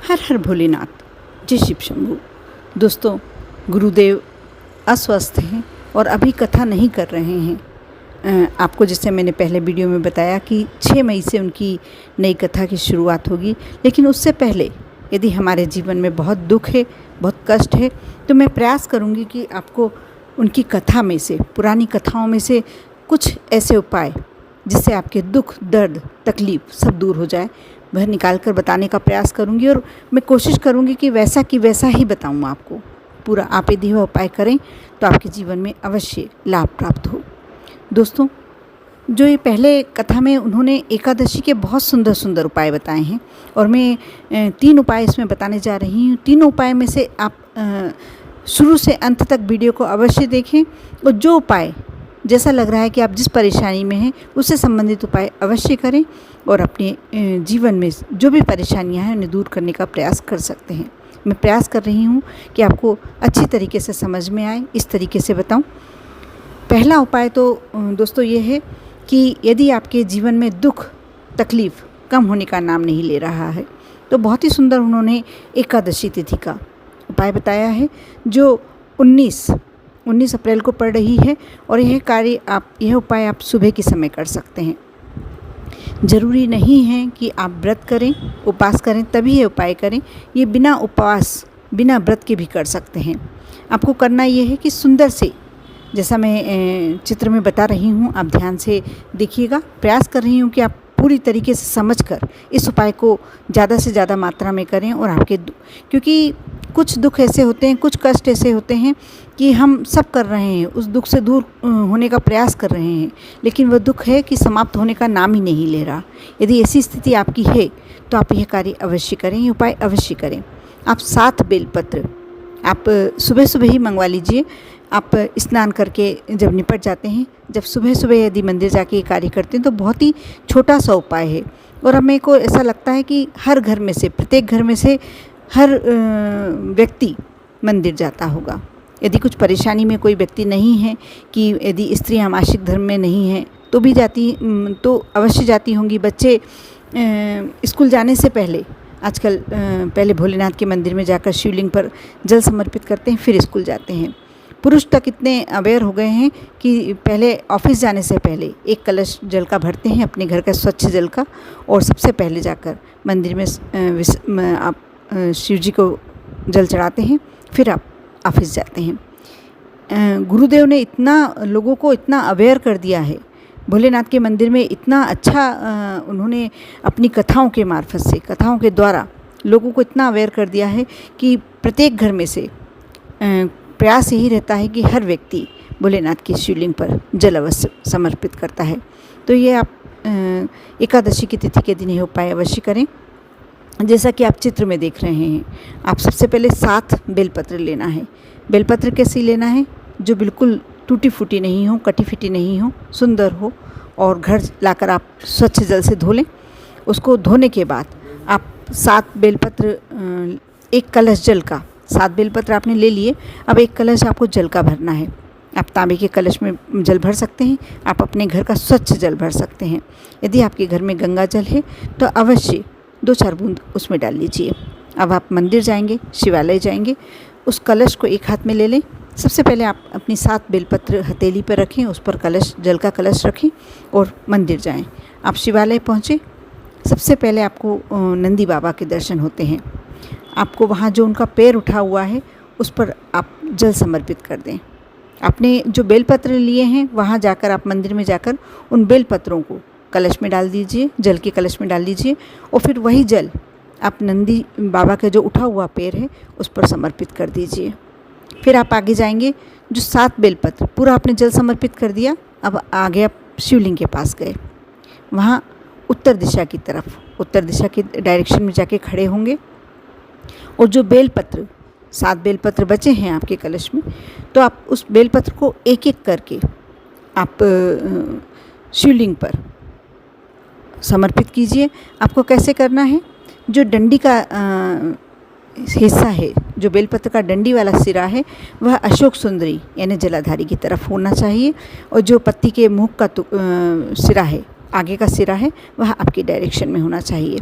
हर हर भोलेनाथ, जय शिव शंभू। दोस्तों, गुरुदेव अस्वस्थ हैं और अभी कथा नहीं कर रहे हैं। आपको जैसे मैंने पहले वीडियो में बताया कि 6 मई से उनकी नई कथा की शुरुआत होगी, लेकिन उससे पहले यदि हमारे जीवन में बहुत दुख है, बहुत कष्ट है, तो मैं प्रयास करूंगी कि आपको उनकी कथा में से, पुरानी कथाओं में से कुछ ऐसे उपाय जिससे आपके दुख, दर्द, तकलीफ़ सब दूर हो जाए, वह निकाल कर बताने का प्रयास करूंगी। और मैं कोशिश करूंगी कि वैसा ही बताऊं आपको। पूरा आप यदि वह उपाय करें तो आपके जीवन में अवश्य लाभ प्राप्त हो। दोस्तों, जो ये पहले कथा में उन्होंने एकादशी के बहुत सुंदर सुंदर उपाय बताए हैं और मैं 3 उपाय इसमें बताने जा रही हूँ। तीनों उपाय में से आप शुरू से अंत तक वीडियो को अवश्य देखें और जो उपाय जैसा लग रहा है कि आप जिस परेशानी में हैं उससे संबंधित उपाय अवश्य करें और अपने जीवन में जो भी परेशानियां हैं उन्हें दूर करने का प्रयास कर सकते हैं। मैं प्रयास कर रही हूं कि आपको अच्छी तरीके से समझ में आए, इस तरीके से बताऊं। पहला उपाय तो दोस्तों ये है कि यदि आपके जीवन में दुख, तकलीफ़ कम होने का नाम नहीं ले रहा है, तो बहुत ही सुंदर उन्होंने एकादशी तिथि का उपाय बताया है, जो 19 अप्रैल को पड़ रही है। और यह उपाय आप सुबह के समय कर सकते हैं। ज़रूरी नहीं है कि आप व्रत करें, उपवास करें तभी ये उपाय करें। ये बिना उपवास, बिना व्रत के भी कर सकते हैं। आपको करना ये है कि सुंदर से, जैसा मैं चित्र में बता रही हूँ, आप ध्यान से देखिएगा। प्रयास कर रही हूँ कि आप पूरी तरीके से समझकर इस उपाय को ज़्यादा से ज़्यादा मात्रा में करें। और क्योंकि कुछ दुख ऐसे होते हैं, कुछ कष्ट ऐसे होते हैं कि हम सब कर रहे हैं, उस दुख से दूर होने का प्रयास कर रहे हैं, लेकिन वह दुख है कि समाप्त होने का नाम ही नहीं ले रहा। यदि ऐसी स्थिति आपकी है तो आप यह कार्य अवश्य करें, ये उपाय अवश्य करें। आप 7 बेलपत्र आप सुबह सुबह ही मंगवा लीजिए। आप स्नान करके जब निपट जाते हैं, जब सुबह सुबह यदि मंदिर जाके ये कार्य करते हैं तो बहुत ही छोटा सा उपाय है। और अब मेरे को ऐसा लगता है कि हर घर में से, प्रत्येक घर में से हर व्यक्ति मंदिर जाता होगा। यदि कुछ परेशानी में कोई व्यक्ति नहीं है, कि यदि स्त्रियां मासिक धर्म में नहीं हैं तो भी तो अवश्य जाती होंगी। बच्चे स्कूल जाने से पहले आजकल पहले भोलेनाथ के मंदिर में जाकर शिवलिंग पर जल समर्पित करते हैं, फिर स्कूल जाते हैं। पुरुष तक इतने अवेयर हो गए हैं कि पहले ऑफिस जाने से पहले एक कलश जल का भरते हैं, अपने घर का स्वच्छ जल का, और सबसे पहले जाकर मंदिर में आप शिव जी को जल चढ़ाते हैं, फिर आप ऑफिस जाते हैं। गुरुदेव ने लोगों को इतना अवेयर कर दिया है, भोलेनाथ के मंदिर में इतना अच्छा उन्होंने अपनी कथाओं के मार्फत से, कथाओं के द्वारा लोगों को इतना अवेयर कर दिया है कि प्रत्येक घर में से प्रयास यही रहता है कि हर व्यक्ति भोलेनाथ की शिवलिंग पर जल अवश्य समर्पित करता है। तो ये आप एकादशी की तिथि के दिन ये उपाय अवश्य करें। जैसा कि आप चित्र में देख रहे हैं, आप सबसे पहले 7 बेलपत्र लेना है। बेलपत्र कैसी लेना है? जो बिल्कुल टूटी फूटी नहीं हो, कटी फिटी नहीं हो, सुंदर हो, और घर लाकर आप स्वच्छ जल से धो लें। उसको धोने के बाद आप 7 बेलपत्र, एक कलश जल का, 7 बेलपत्र आपने ले लिए। अब एक कलश आपको जल का भरना है। आप तांबे के कलश में जल भर सकते हैं, आप अपने घर का स्वच्छ जल भर सकते हैं। यदि आपके घर में गंगा जल है तो अवश्य 2-4 बूंद उसमें डाल लीजिए। अब आप मंदिर जाएंगे, शिवालय जाएंगे, उस कलश को एक हाथ में ले लें। सबसे पहले आप अपनी 7 बेलपत्र हथेली पर रखें, उस पर जल का कलश रखें और मंदिर जाएं। आप शिवालय पहुँचे, सबसे पहले आपको नंदी बाबा के दर्शन होते हैं। आपको वहाँ जो उनका पैर उठा हुआ है उस पर आप जल समर्पित कर दें। आपने जो बेलपत्र लिए हैं वहाँ जाकर, आप मंदिर में जाकर उन बेलपत्रों को कलश में डाल दीजिए, जल के कलश में डाल दीजिए, और फिर वही जल आप नंदी बाबा का जो उठा हुआ पैर है उस पर समर्पित कर दीजिए। फिर आप आगे जाएंगे, जो 7 बेलपत्र पूरा आपने जल समर्पित कर दिया। अब आगे आप शिवलिंग के पास गए, वहाँ उत्तर दिशा की तरफ, उत्तर दिशा की डायरेक्शन में जाके खड़े होंगे, और जो बेलपत्र 7 बेलपत्र बचे हैं आपके कलश में, तो आप उस बेलपत्र को एक एक करके आप शिवलिंग पर समर्पित कीजिए। आपको कैसे करना है? जो डंडी का हिस्सा है, जो बेलपत्र का डंडी वाला सिरा है, वह अशोक सुंदरी यानी जलाधारी की तरफ होना चाहिए, और जो पत्ती के मुख का सिरा है, आगे का सिरा है, वह आपकी डायरेक्शन में होना चाहिए।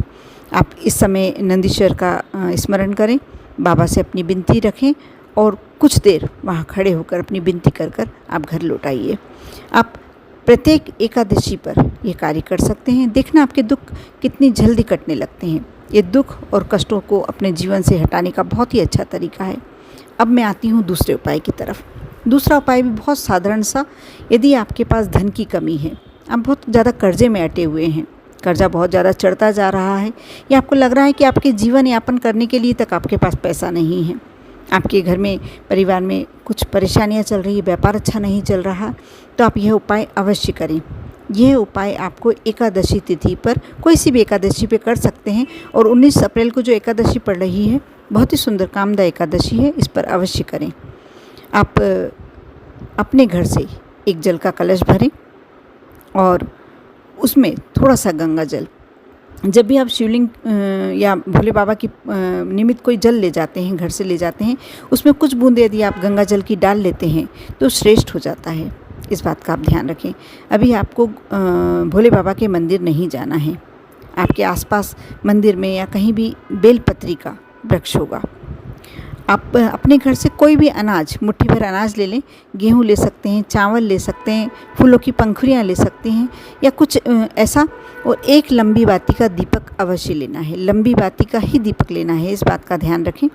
आप इस समय नंदीश्वर का स्मरण करें, बाबा से अपनी विनती रखें और कुछ देर वहाँ खड़े होकर अपनी विनती कर कर आप घर लौट आइए। आप प्रत्येक एकादशी पर ये कार्य कर सकते हैं। देखना आपके दुख कितनी जल्दी कटने लगते हैं। ये दुख और कष्टों को अपने जीवन से हटाने का बहुत ही अच्छा तरीका है। अब मैं आती हूँ दूसरे उपाय की तरफ। दूसरा उपाय भी बहुत साधारण सा। यदि आपके पास धन की कमी है, आप बहुत ज़्यादा कर्जे में अटे हुए हैं, कर्जा बहुत ज़्यादा चढ़ता जा रहा है, या आपको लग रहा है कि आपके जीवन यापन करने के लिए तक आपके पास पैसा नहीं है, आपके घर में परिवार में कुछ परेशानियां चल रही है, व्यापार अच्छा नहीं चल रहा, तो आप यह उपाय अवश्य करें। यह उपाय आपको एकादशी तिथि पर, कोई सी भी एकादशी पे कर सकते हैं। और 19 अप्रैल को जो एकादशी पड़ रही है, बहुत ही सुंदर कामदा एकादशी है, इस पर अवश्य करें। आप अपने घर से एक जल का कलश भरें और उसमें थोड़ा सा गंगा जल, जब भी आप शिवलिंग या भोले बाबा की निमित्त कोई जल ले जाते हैं, घर से ले जाते हैं, उसमें कुछ बूंदे यदि आप गंगा जल की डाल लेते हैं तो श्रेष्ठ हो जाता है। इस बात का आप ध्यान रखें। अभी आपको भोले बाबा के मंदिर नहीं जाना है। आपके आसपास मंदिर में या कहीं भी बेलपत्री का वृक्ष होगा। आप अपने घर से कोई भी अनाज, मुट्ठी भर अनाज ले लें। गेहूँ ले सकते हैं, चावल ले सकते हैं, फूलों की पंखुड़ियाँ ले सकते हैं या कुछ ऐसा। और एक लंबी बाती का दीपक अवश्य लेना है। लंबी बाती का ही दीपक लेना है, इस बात का ध्यान रखें।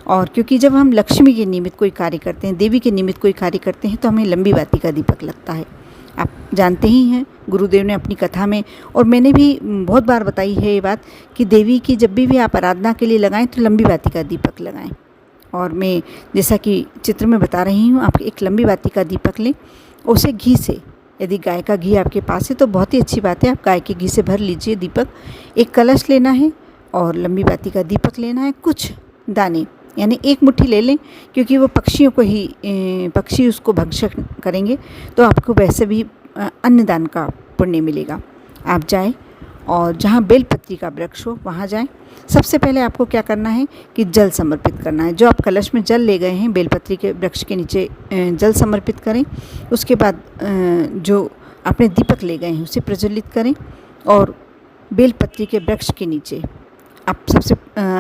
और क्योंकि जब हम लक्ष्मी के निमित्त कोई कार्य करते हैं, देवी के निमित्त कोई कार्य करते हैं, तो हमें लंबी बाती का दीपक लगता है। आप जानते ही हैं, गुरुदेव ने अपनी कथा में, और मैंने भी बहुत बार बताई है ये बात, कि देवी की जब भी आप आराधना के लिए लगाएं तो लंबी बाती का दीपक लगाएं। और मैं जैसा कि चित्र में बता रही हूँ, आप एक लंबी बाती का दीपक लें, उसे घी से, यदि गाय का घी आपके पास है तो बहुत ही अच्छी बात है, आप गाय के घी से भर लीजिए दीपक। एक कलश लेना है और लंबी बाती का दीपक लेना है। कुछ दाने, यानी एक मुट्ठी ले लें, क्योंकि वो पक्षियों को ही, पक्षी उसको भक्षण करेंगे, तो आपको वैसे भी अन्नदान का पुण्य मिलेगा। आप जाएं और जहाँ बेलपत्री का वृक्ष हो वहाँ जाएं। सबसे पहले आपको क्या करना है कि जल समर्पित करना है। जो आप कलश में जल ले गए हैं, बेलपत्री के वृक्ष के नीचे जल समर्पित करें। उसके बाद जो आपने दीपक ले गए हैं उसे प्रज्वलित करें और बेलपत्री के वृक्ष के नीचे आप सबसे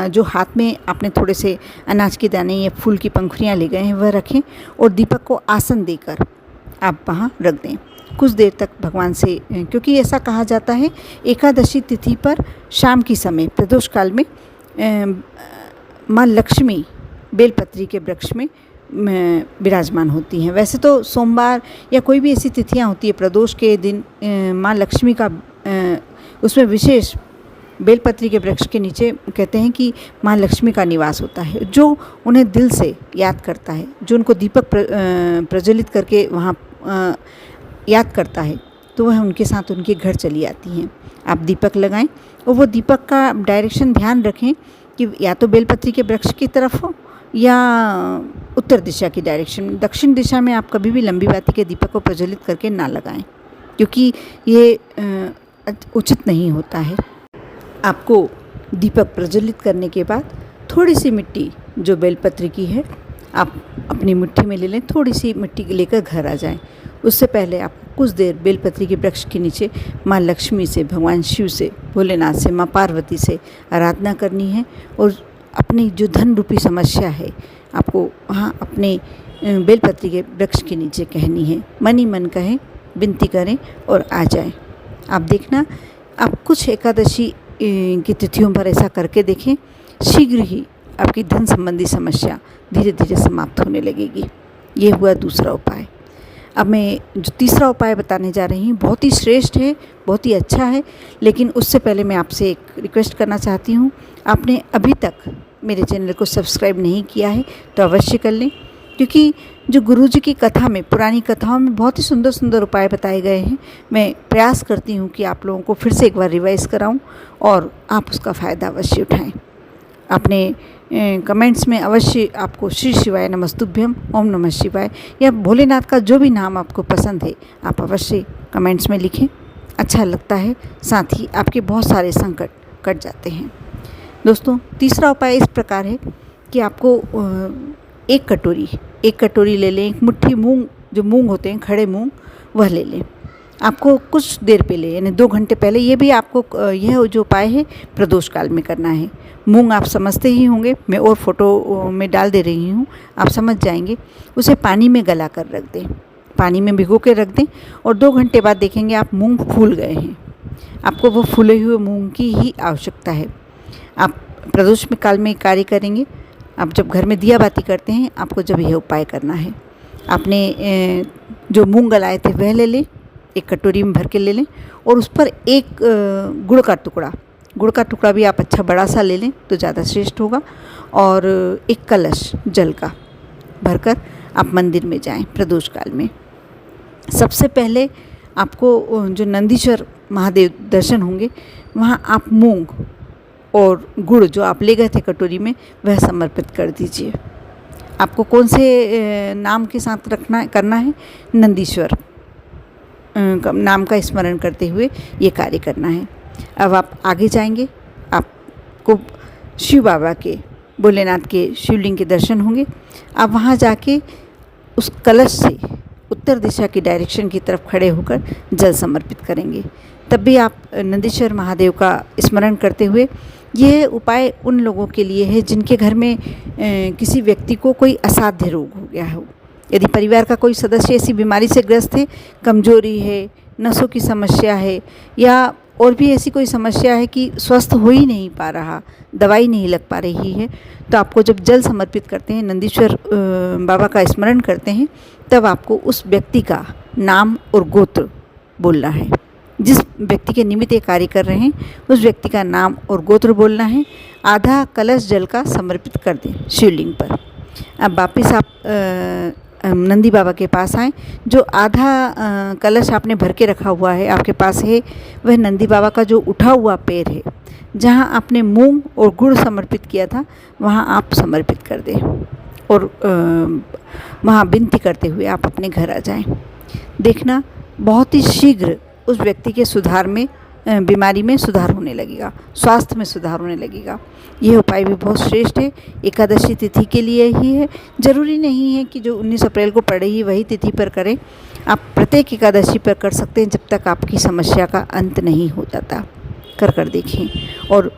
जो हाथ में आपने थोड़े से अनाज के दाने या फूल की पंखुड़ियाँ ले गए हैं वह रखें और दीपक को आसन देकर आप वहाँ रख दें। कुछ देर तक भगवान से, क्योंकि ऐसा कहा जाता है एकादशी तिथि पर शाम की समय प्रदोष काल में माँ लक्ष्मी बेलपत्री के वृक्ष में विराजमान होती हैं। वैसे तो सोमवार या कोई भी ऐसी तिथियां होती है प्रदोष के दिन, माँ लक्ष्मी का उसमें विशेष बेलपत्री के वृक्ष के नीचे कहते हैं कि माँ लक्ष्मी का निवास होता है। जो उन्हें दिल से याद करता है, जो उनको दीपक प्रज्वलित करके वहाँ याद करता है, तो वह उनके साथ उनके घर चली आती हैं। आप दीपक लगाएं और वो दीपक का डायरेक्शन ध्यान रखें कि या तो बेलपत्री के वृक्ष की तरफ हो या उत्तर दिशा की डायरेक्शन। दक्षिण दिशा में आप कभी भी लंबी बाती के दीपक को प्रज्वलित करके ना लगाएं, क्योंकि ये उचित नहीं होता है। आपको दीपक प्रज्वलित करने के बाद थोड़ी सी मिट्टी जो बेलपत्री की है आप अपनी मुट्ठी में ले लें। थोड़ी सी मिट्टी लेकर घर आ जाएं। उससे पहले आप कुछ देर बेलपत्री के वृक्ष के नीचे माँ लक्ष्मी से, भगवान शिव से, भोलेनाथ से, माँ पार्वती से आराधना करनी है और अपनी जो धन रूपी समस्या है आपको वहाँ अपने बेलपत्री के वृक्ष के नीचे कहनी है। मन ही मन कहें, विनती करें और आ जाएं। आप देखना, आप कुछ एकादशी की तिथियों पर ऐसा करके देखें, शीघ्र ही आपकी धन संबंधी समस्या धीरे धीरे समाप्त होने लगेगी। ये हुआ दूसरा उपाय। अब मैं जो तीसरा उपाय बताने जा रही हूँ बहुत ही श्रेष्ठ है, बहुत ही अच्छा है, लेकिन उससे पहले मैं आपसे एक रिक्वेस्ट करना चाहती हूँ। आपने अभी तक मेरे चैनल को सब्सक्राइब नहीं किया है तो अवश्य कर लें, क्योंकि जो गुरुजी की कथा में, पुरानी कथाओं में बहुत ही सुंदर सुंदर उपाय बताए गए हैं। मैं प्रयास करती हूँ कि आप लोगों को फिर से एक बार रिवाइज़ कराऊँ और आप उसका फ़ायदा अवश्य उठाएँ। आपने कमेंट्स में अवश्य आपको श्री शिवाय नमस्तुभ्यम, ओम नमः शिवाय या भोलेनाथ का जो भी नाम आपको पसंद है आप अवश्य कमेंट्स में लिखें। अच्छा लगता है, साथ ही आपके बहुत सारे संकट कट जाते हैं। दोस्तों, तीसरा उपाय इस प्रकार है कि आपको एक कटोरी ले लें, एक मुट्ठी मूंग, जो मूंग होते हैं खड़े मूंग, वह ले लें आपको कुछ देर पहले यानी 2 घंटे पहले, ये भी आपको यह जो उपाय है प्रदोष काल में करना है। मूंग आप समझते ही होंगे, मैं और फोटो में डाल दे रही हूँ, आप समझ जाएंगे। उसे पानी में गला कर रख दें, पानी में भिगो के रख दें और 2 घंटे बाद देखेंगे आप मूंग फूल गए हैं। आपको वो फूले हुए मूंग की ही आवश्यकता है। आप प्रदोष में काल में कार्य करेंगे। आप जब घर में दिया बाती करते हैं, आपको जब यह उपाय करना है। आपने जो मूंग गलाए थे वह ले लें, एक कटोरी में भर के ले लें और उस पर एक गुड़ का टुकड़ा भी आप अच्छा बड़ा सा ले लें तो ज़्यादा श्रेष्ठ होगा। और एक कलश जल का भरकर आप मंदिर में जाएं प्रदोष काल में। सबसे पहले आपको जो नंदीश्वर महादेव दर्शन होंगे, वहाँ आप मूंग और गुड़ जो आप ले गए थे कटोरी में वह समर्पित कर दीजिए। आपको कौन से नाम के साथ करना है? नंदीश्वर नाम का स्मरण करते हुए ये कार्य करना है। अब आप आगे जाएंगे, आपको शिव बाबा के, भोलेनाथ के शिवलिंग के दर्शन होंगे। आप वहाँ जाके उस कलश से उत्तर दिशा की डायरेक्शन की तरफ खड़े होकर जल समर्पित करेंगे। तब भी आप नंदीश्वर महादेव का स्मरण करते हुए, यह उपाय उन लोगों के लिए है जिनके घर में किसी व्यक्ति को कोई असाध्य रोग हो गया हो। यदि परिवार का कोई सदस्य ऐसी बीमारी से ग्रस्त है, कमजोरी है, नसों की समस्या है या और भी ऐसी कोई समस्या है कि स्वस्थ हो ही नहीं पा रहा, दवाई नहीं लग पा रही है, तो आपको जब जल समर्पित करते हैं, नंदीश्वर बाबा का स्मरण करते हैं, तब आपको उस व्यक्ति का नाम और गोत्र बोलना है। जिस व्यक्ति के निमित्त ये कार्य कर रहे हैं उस व्यक्ति का नाम और गोत्र बोलना है। आधा कलश जल का समर्पित कर दें शिवलिंग पर। अब वापस आप नंदी बाबा के पास आएँ। जो आधा कलश आपने भर के रखा हुआ है, आपके पास है, वह नंदी बाबा का जो उठा हुआ पैर है, जहाँ आपने मूंग और गुड़ समर्पित किया था, वहाँ आप समर्पित कर दें और वहाँ विनती करते हुए आप अपने घर आ जाएं। देखना बहुत ही शीघ्र उस व्यक्ति के सुधार में, बीमारी में सुधार होने लगेगा, स्वास्थ्य में सुधार होने लगेगा। यह उपाय भी बहुत श्रेष्ठ है। एकादशी तिथि के लिए ही है, जरूरी नहीं है कि जो 19 अप्रैल को पड़ रही है वही तिथि पर करें। आप प्रत्येक एकादशी पर कर सकते हैं जब तक आपकी समस्या का अंत नहीं हो जाता। कर देखें। और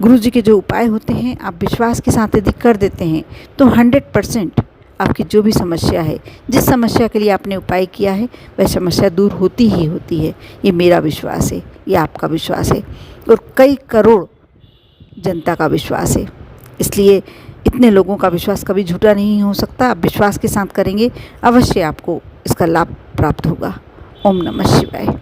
गुरु जी के जो उपाय होते हैं, आप विश्वास के साथ यदि कर देते हैं तो 100% आपकी जो भी समस्या है, जिस समस्या के लिए आपने उपाय किया है, वह समस्या दूर होती ही होती है। ये मेरा विश्वास है, ये आपका विश्वास है और कई करोड़ जनता का विश्वास है। इसलिए इतने लोगों का विश्वास कभी झूठा नहीं हो सकता। आप विश्वास के साथ करेंगे, अवश्य आपको इसका लाभ प्राप्त होगा। ओम नमः शिवाय।